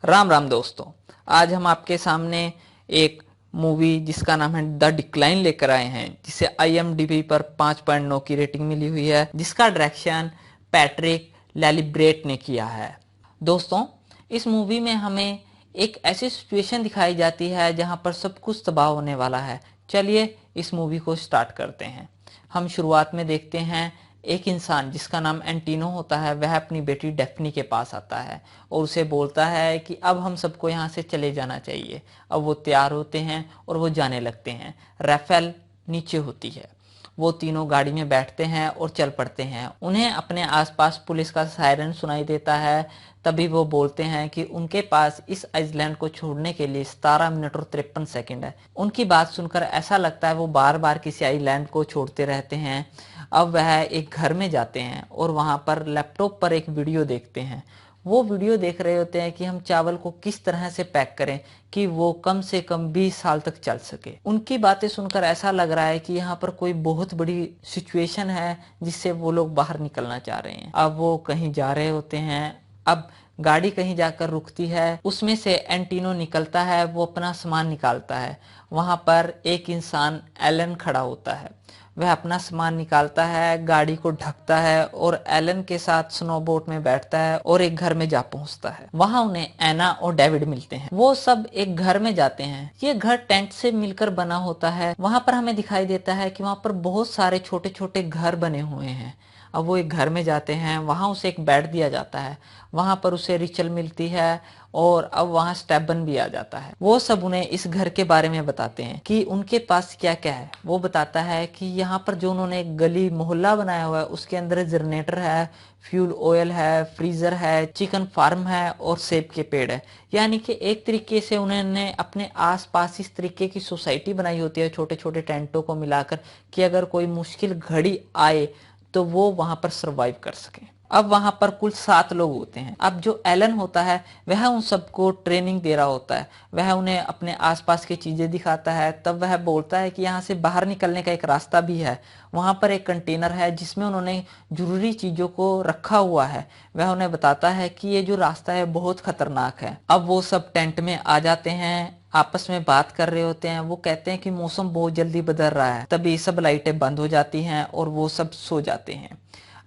राम राम दोस्तों। आज हम आपके सामने एक मूवी जिसका नाम है द डिक्लाइन लेकर आए हैं, जिसे IMDb पर 5.9 की रेटिंग मिली हुई है, जिसका डायरेक्शन पैट्रिक लैलीब्रेट ने किया है। दोस्तों, इस मूवी में हमें एक ऐसी सिचुएशन दिखाई जाती है जहां पर सब कुछ तबाह होने वाला है। चलिए इस मूवी को स्टार्ट करते हैं। हम शुरुआत में देखते हैं एक इंसान जिसका नाम एंटीनो होता है, वह अपनी बेटी डेफ्नी के पास आता है और उसे बोलता है कि अब हम सबको यहाँ से चले जाना चाहिए। अब वो तैयार होते हैं और वो जाने लगते हैं। राफेल नीचे होती है। वो तीनों गाड़ी में बैठते हैं और चल पड़ते हैं। उन्हें अपने आसपास पुलिस का सायरन सुनाई देता है। तभी वो बोलते हैं कि उनके पास इस आइसलैंड को छोड़ने के लिए 17 मिनट और 53 सेकंड है। उनकी बात सुनकर ऐसा लगता है वो बार बार किसी आइलैंड को छोड़ते रहते हैं। अब वह एक घर में जाते हैं और वहां पर लैपटॉप पर एक वीडियो देखते हैं। वो वीडियो देख रहे होते हैं कि हम चावल को किस तरह से पैक करें कि वो कम से कम 20 साल तक चल सके। उनकी बातें सुनकर ऐसा लग रहा है कि यहाँ पर कोई बहुत बड़ी सिचुएशन है जिससे वो लोग बाहर निकलना चाह रहे हैं। अब वो कहीं जा रहे होते हैं। अब गाड़ी कहीं जाकर रुकती है, उसमें से एंटीनो निकलता है। वो अपना सामान निकालता है। वहां पर एक इंसान एलन खड़ा होता है। वह अपना सामान निकालता है, गाड़ी को ढकता है और एलन के साथ स्नोबोट में बैठता है और एक घर में जा पहुंचता है। वहां उन्हें एना और डेविड मिलते हैं। वो सब एक घर में जाते हैं। ये घर टेंट से मिलकर बना होता है। वहां पर हमें दिखाई देता है कि वहां पर बहुत सारे छोटे छोटे घर बने हुए हैं। अब वो एक घर में जाते हैं। वहां उसे एक बेड दिया जाता है। वहां पर उसे रिचल मिलती है और अब वहां स्टेबन भी आ जाता है। वो सब उन्हें इस घर के बारे में बताते हैं कि उनके पास क्या क्या है। वो बताता है कि यहाँ पर जो उन्होंने एक गली मोहल्ला बनाया हुआ है उसके अंदर जनरेटर है, फ्यूल ऑयल है, फ्रीजर है, चिकन फार्म है और सेब के पेड़ है। यानी कि एक तरीके से उन्होंने अपने आसपास इस तरीके की सोसाइटी बनाई होती है छोटे छोटे टेंटों को मिलाकर, कि अगर कोई मुश्किल घड़ी आए तो वो वहां पर सरवाइव कर सके। अब वहां पर कुल 7 लोग होते हैं। अब जो एलन होता है वह उन सबको ट्रेनिंग दे रहा होता है। वह उन्हें अपने आसपास की चीजें दिखाता है। तब वह बोलता है कि यहाँ से बाहर निकलने का एक रास्ता भी है। वहां पर एक कंटेनर है जिसमें उन्होंने जरूरी चीजों को रखा हुआ है। वह उन्हें बताता है कि ये जो रास्ता है बहुत खतरनाक है। अब वो सब टेंट में आ जाते हैं, आपस में बात कर रहे होते हैं। वो कहते हैं कि मौसम बहुत जल्दी बदल रहा है। तभी सब लाइटें बंद हो जाती हैं और वो सब सो जाते हैं।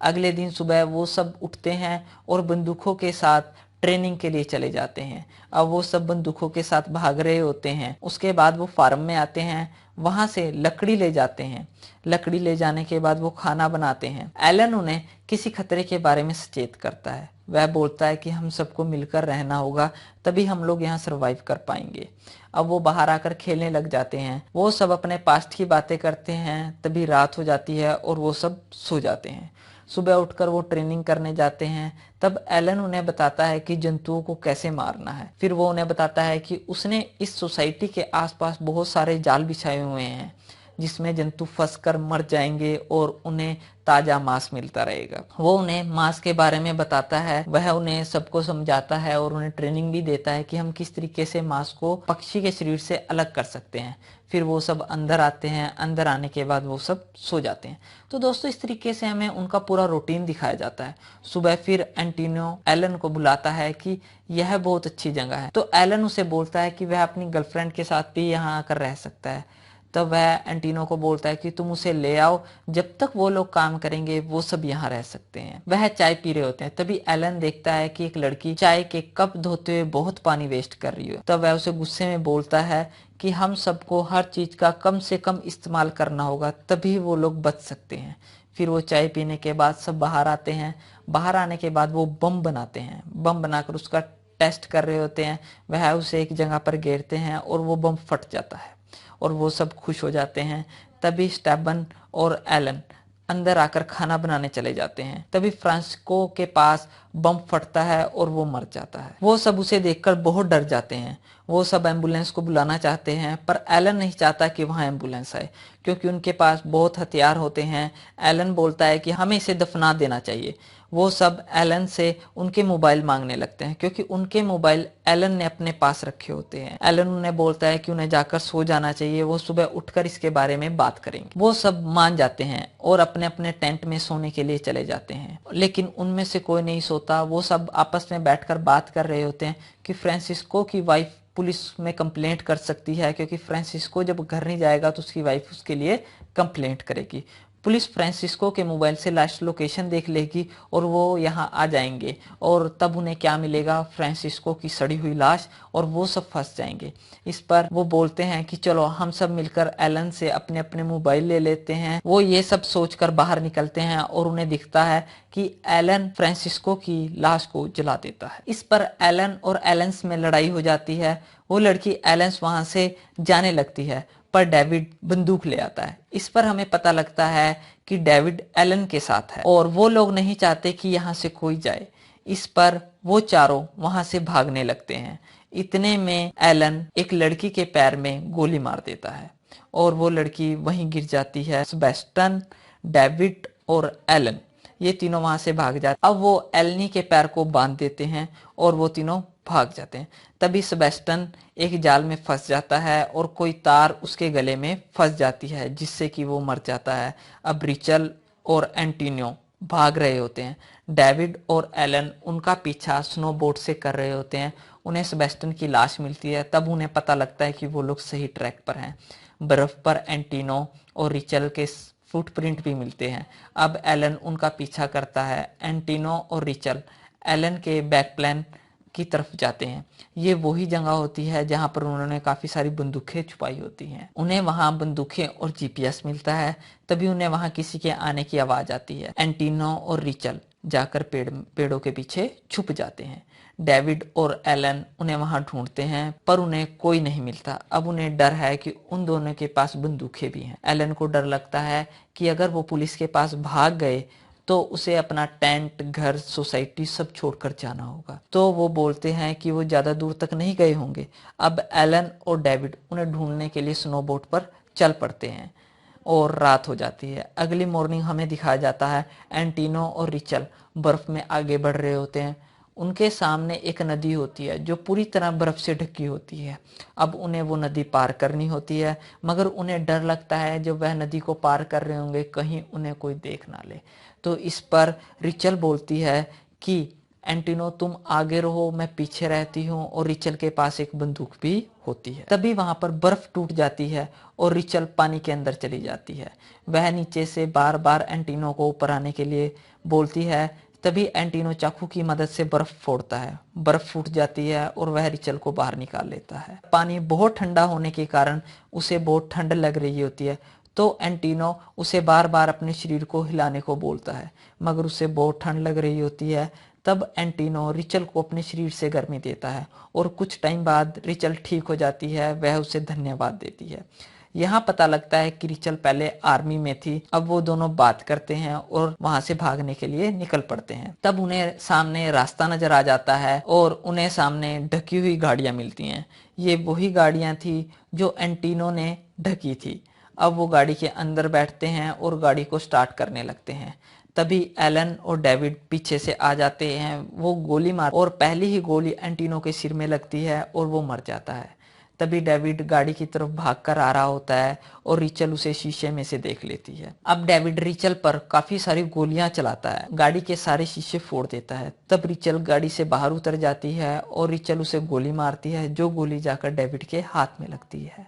अगले दिन सुबह वो सब उठते हैं और बंदूकों के साथ ट्रेनिंग के लिए चले जाते हैं। अब वो सब बंदूकों के साथ भाग रहे होते हैं। उसके बाद वो फार्म में आते हैं। वहां से लकड़ी ले जाते हैं। लकड़ी ले जाने के बाद वो खाना बनाते हैं। एलन उन्हें किसी खतरे के बारे में सचेत करता है। वह बोलता है कि हम सबको मिलकर रहना होगा, तभी हम लोग यहाँ सरवाइव कर पाएंगे। अब वो बाहर आकर खेलने लग जाते हैं। वो सब अपने पास्ट की बातें करते हैं। तभी रात हो जाती है और वो सब सो जाते हैं। सुबह उठकर वो ट्रेनिंग करने जाते हैं। तब एलन उन्हें बताता है कि जंतुओं को कैसे मारना है। फिर वो उन्हें बताता है कि उसने इस सोसाइटी के आसपास बहुत सारे जाल बिछाए हुए हैं जिसमें जंतु फंसकर मर जाएंगे और उन्हें ताजा मांस मिलता रहेगा। वो उन्हें मांस के बारे में बताता है। वह उन्हें सबको समझाता है और उन्हें ट्रेनिंग भी देता है कि हम किस तरीके से मांस को पक्षी के शरीर से अलग कर सकते हैं। फिर वो सब अंदर आते हैं। अंदर आने के बाद वो सब सो जाते हैं। तो दोस्तों, इस तरीके से हमें उनका पूरा रूटीन दिखाया जाता है। सुबह फिर एंटीनो एलन को बुलाता है कि यह बहुत अच्छी जगह है। तो एलन उसे बोलता है कि वह अपनी गर्लफ्रेंड के साथ भी यहाँ आकर रह सकता है। तब वह एंटीनो को बोलता है कि तुम उसे ले आओ, जब तक वो लोग काम करेंगे वो सब यहाँ रह सकते हैं। वह चाय पी रहे होते हैं। तभी एलन देखता है कि एक लड़की चाय के कप धोते हुए बहुत पानी वेस्ट कर रही है। तब वह उसे गुस्से में बोलता है कि हम सबको हर चीज का कम से कम इस्तेमाल करना होगा, तभी वो लोग बच सकते हैं। फिर वो चाय पीने के बाद सब बाहर आते हैं। बाहर आने के बाद वो बम बनाते हैं। बम बनाकर उसका टेस्ट कर रहे होते हैं। वह उसे एक जगह पर घेरते हैं और वो बम फट जाता है और वो सब खुश हो जाते हैं। तभी स्टेबन और एलन अंदर आकर खाना बनाने चले जाते हैं। तभी फ्रांसिस्को के पास बम फटता है और वो मर जाता है। वो सब उसे देखकर बहुत डर जाते हैं। वो सब एम्बुलेंस को बुलाना चाहते हैं, पर एलन नहीं चाहता कि वहां एम्बुलेंस आए, क्योंकि उनके पास बहुत हथियार होते हैं। एलन बोलता है कि हमें इसे दफना देना चाहिए। वो सब एलन से उनके मोबाइल मांगने लगते हैं, क्योंकि उनके मोबाइल एलन ने अपने पास रखे होते हैं। एलन उन्हें बोलता है कि उन्हें जाकर सो जाना चाहिए, वो सुबह उठकर इसके बारे में बात करेंगे। वो सब मान जाते हैं और अपने अपने टेंट में सोने के लिए चले जाते हैं। लेकिन उनमें से कोई नहीं सोता होता, वो सब आपस में बैठकर बात कर रहे होते हैं कि फ्रांसिस्को की वाइफ पुलिस में कंप्लेंट कर सकती है, क्योंकि फ्रांसिस्को जब घर नहीं जाएगा तो उसकी वाइफ उसके लिए कंप्लेंट करेगी। पुलिस फ्रांसिस्को के मोबाइल से लास्ट लोकेशन देख लेगी और वो यहाँ आ जाएंगे, और तब उन्हें क्या मिलेगा, फ्रांसिस्को की सड़ी हुई लाश, और वो सब फंस जाएंगे। इस पर वो बोलते हैं कि चलो हम सब मिलकर एलन से अपने अपने मोबाइल ले लेते हैं। वो ये सब सोचकर बाहर निकलते हैं और उन्हें दिखता है कि एलन फ्रांसिस्को की लाश को जला देता है। इस पर एलन और एलेंस में लड़ाई हो जाती है। वो लड़की एलेंस वहां से जाने लगती है, पर डेविड बंदूक ले आता है। इस पर हमें पता लगता है कि डेविड एलन के साथ है और वो लोग नहीं चाहते कि यहाँ से कोई जाए। इस पर वो चारों वहां से भागने लगते हैं। इतने में एलन एक लड़की के पैर में गोली मार देता है और वो लड़की वहीं गिर जाती है। सेबेस्टियन, डेविड और एलन ये तीनों वहां से भाग जाते। अब वो एलनी के पैर को बांध देते हैं और वो तीनों भाग जाते हैं। तभी सेबेस्टियन एक जाल में फंस जाता है और कोई तार उसके गले में फंस जाती है, जिससे कि वो मर जाता है। अब रिचल और एंटोनियो भाग रहे होते हैं। डेविड और एलन उनका पीछा स्नोबोर्ड से कर रहे होते हैं। उन्हें सेबेस्टियन की लाश मिलती है, तब उन्हें पता लगता है कि वो लोग सही ट्रैक पर हैं। बर्फ पर एंटोनियो और रिचल के फुटप्रिंट भी मिलते हैं। अब एलन उनका पीछा करता है। एंटोनियो और रिचल एलन के बैकप्लेन की तरफ जाते हैं। ये वही जगह होती है जहां पर उन्होंने काफी सारी बंदूकें छुपाई होती हैं। उन्हें वहां बंदूकें और जीपीएस मिलता है। तभी उन्हें वहां किसी के आने की आवाज आती है। एंटोनियो और रिचल जाकर पेड़ों के पीछे छुप जाते हैं। डेविड और एलन उन्हें वहां ढूंढते हैं, पर उन्हें कोई नहीं मिलता। अब उन्हें डर है कि उन दोनों के पास बंदूकें भी हैं। एलन को डर लगता है कि अगर वो पुलिस के पास भाग गए तो उसे अपना टेंट, घर, सोसाइटी सब छोड़कर जाना होगा। तो वो बोलते हैं कि वो ज्यादा दूर तक नहीं गए होंगे। अब एलन और डेविड उन्हें ढूंढने के लिए स्नोबोट पर चल पड़ते हैं और रात हो जाती है। अगली मॉर्निंग हमें दिखाया जाता है एंटोनियो और रिचल बर्फ में आगे बढ़ रहे होते हैं। उनके सामने एक नदी होती है जो पूरी तरह बर्फ से ढकी होती है। अब उन्हें वो नदी पार करनी होती है, मगर उन्हें डर लगता है जब वह नदी को पार कर रहे होंगे कहीं उन्हें कोई देख ना ले। तो इस पर रिचल बोलती है कि एंटोनियो तुम आगे रहो, मैं पीछे रहती हूँ, और रिचल के पास एक बंदूक भी होती है। तभी वहां पर बर्फ टूट जाती है और रिचल पानी के अंदर चली जाती है। वह नीचे से बार बार एंटोनियो को ऊपर आने के लिए बोलती है। तभी एंटोनियो चाकू की मदद से बर्फ फोड़ता है। बर्फ फूट जाती है और वह रिचल को बाहर निकाल लेता है। पानी बहुत ठंडा होने के कारण उसे बहुत ठंड लग रही होती है, तो एंटोनियो उसे बार बार अपने शरीर को हिलाने को बोलता है, मगर उसे बहुत ठंड लग रही होती है। तब एंटोनियो रिचल को अपने शरीर से गर्मी देता है और कुछ टाइम बाद रिचल ठीक हो जाती है। वह उसे धन्यवाद देती है। यहाँ पता लगता है कि रिचल पहले आर्मी में थी। अब वो दोनों बात करते हैं और वहां से भागने के लिए निकल पड़ते हैं। तब उन्हें सामने रास्ता नजर आ जाता है और उन्हें सामने ढकी हुई गाड़ियां मिलती हैं। ये वही गाड़ियां थी जो एंटोनियो ने ढकी थी। अब वो गाड़ी के अंदर बैठते हैं और गाड़ी को स्टार्ट करने लगते हैं। तभी एलन और डेविड पीछे से आ जाते हैं। वो गोली मार और पहली ही गोली एंटोनियो के सिर में लगती है और वो मर जाता है। तभी डेविड गाड़ी की तरफ भागकर आ रहा होता है और रिचल उसे शीशे में से देख लेती है। अब डेविड रिचल पर काफी सारी गोलियां चलाता है, गाड़ी के सारे शीशे फोड़ देता है। तब रिचल गाड़ी से बाहर उतर जाती है और रिचल उसे गोली मारती है, जो गोली जाकर डेविड के हाथ में लगती है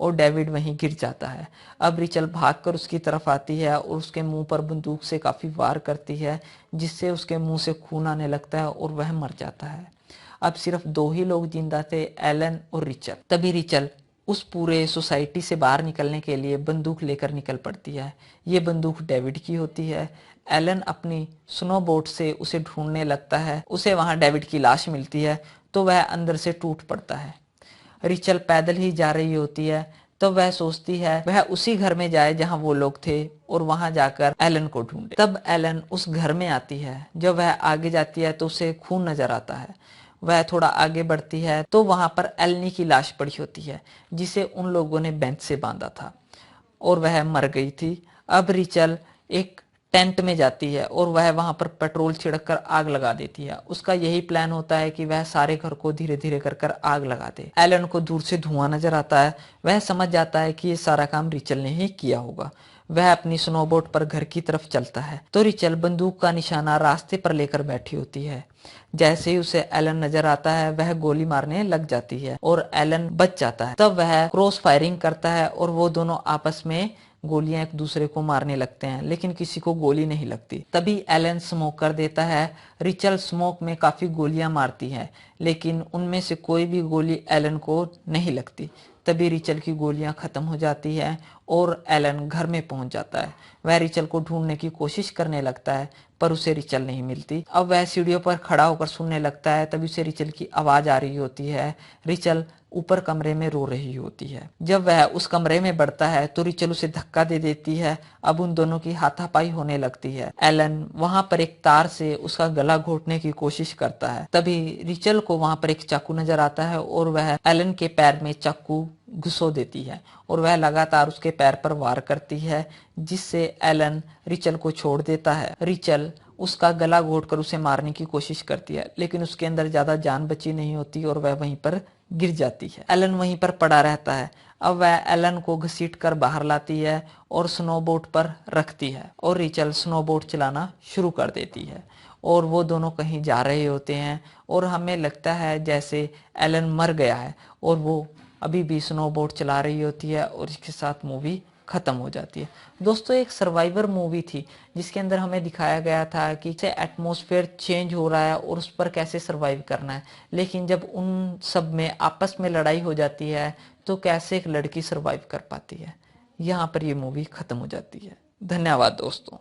और डेविड वहीं गिर जाता है। अब रिचल भागकर उसकी तरफ आती है और उसके मुंह पर बंदूक से काफी वार करती है, जिससे उसके मुंह से खून आने लगता है और वह मर जाता है। अब सिर्फ दो ही लोग जिंदा थे, एलन और रिचल। तभी रिचल उस पूरे सोसाइटी से बाहर निकलने के लिए बंदूक लेकर निकल पड़ती है। ये बंदूक डेविड की होती है। एलन अपनी स्नोबोट से उसे ढूंढने लगता है। उसे वहां डेविड की लाश मिलती है, तो वह अंदर से टूट पड़ता है। रिचल पैदल ही जा रही होती है, तो वह सोचती है वह उसी घर में जाए जहां वो लोग थे और वहां जाकर एलन को ढूंढे। तब एलन उस घर में आती है। जब वह आगे जाती है तो उसे खून नजर आता है। वह थोड़ा आगे बढ़ती है तो वहां पर एलनी की लाश पड़ी होती है, जिसे उन लोगों ने बेंच से बांधा था और वह मर गई थी। अब रिचल एक टेंट में जाती है और वह वहां पर पेट्रोल छिड़क कर आग लगा देती है। उसका यही प्लान होता है कि वह सारे घर को धीरे धीरे कर आग लगा दे। एलन को दूर से धुआं नजर आता है। वह समझ जाता है कि ये सारा काम रिचल ने ही किया होगा। वह अपनी स्नोबोट पर घर की तरफ चलता है तो रिचल बंदूक का निशाना रास्ते पर लेकर बैठी होती है। जैसे ही उसे एलन नजर आता है वह गोली मारने लग जाती है और एलन बच जाता है। तब वह क्रॉस फायरिंग करता है और वो दोनों आपस में गोलियां एक दूसरे को मारने लगते हैं, लेकिन किसी को गोली नहीं लगती। तभी एलन स्मोक कर देता है। रिचल स्मोक में काफी गोलियां मारती है, लेकिन उनमें से कोई भी गोली एलन को नहीं लगती। तभी रिचल की गोलियां खत्म हो जाती है और एलन घर में पहुंच जाता है। वह रिचल को ढूंढने की कोशिश करने लगता है पर उसे रिचल नहीं मिलती। अब वह सीढ़ियों पर खड़ा होकर सुनने लगता है। तभी उसे रिचल की आवाज आ रही होती है। रिचल ऊपर कमरे में रो रही होती है। जब वह उस कमरे में बढ़ता है तो रिचल उसे धक्का दे देती है। अब उन दोनों की हाथापाई होने लगती है। एलन वहां पर एक तार से उसका गला घोटने की कोशिश करता है। तभी रिचल को वहां पर एक चाकू नजर आता है और वह एलन के पैर में चाकू घुसो देती है और वह लगातार उसके पैर पर वार करती है, जिससे एलन रिचल को छोड़ देता है। रिचल उसका गला घोटकर उसे मारने की कोशिश करती है, लेकिन उसके अंदर ज्यादा जान बची नहीं होती और वह वहीं पर गिर जाती है। एलन वहीं पर पड़ा रहता है। अब वह एलन को घसीट कर बाहर लाती है और स्नोबोट पर रखती है और रिचल स्नोबोट चलाना शुरू कर देती है और वो दोनों कहीं जा रहे होते हैं और हमें लगता है जैसे एलन मर गया है और वो अभी भी स्नोबोट चला रही होती है और इसके साथ मूवी खत्म हो जाती है। दोस्तों, एक सर्वाइवर मूवी थी जिसके अंदर हमें दिखाया गया था कि कैसे एटमॉस्फेयर चेंज हो रहा है और उस पर कैसे सर्वाइव करना है, लेकिन जब उन सब में आपस में लड़ाई हो जाती है तो कैसे एक लड़की सर्वाइव कर पाती है। यहाँ पर ये मूवी खत्म हो जाती है। धन्यवाद दोस्तों।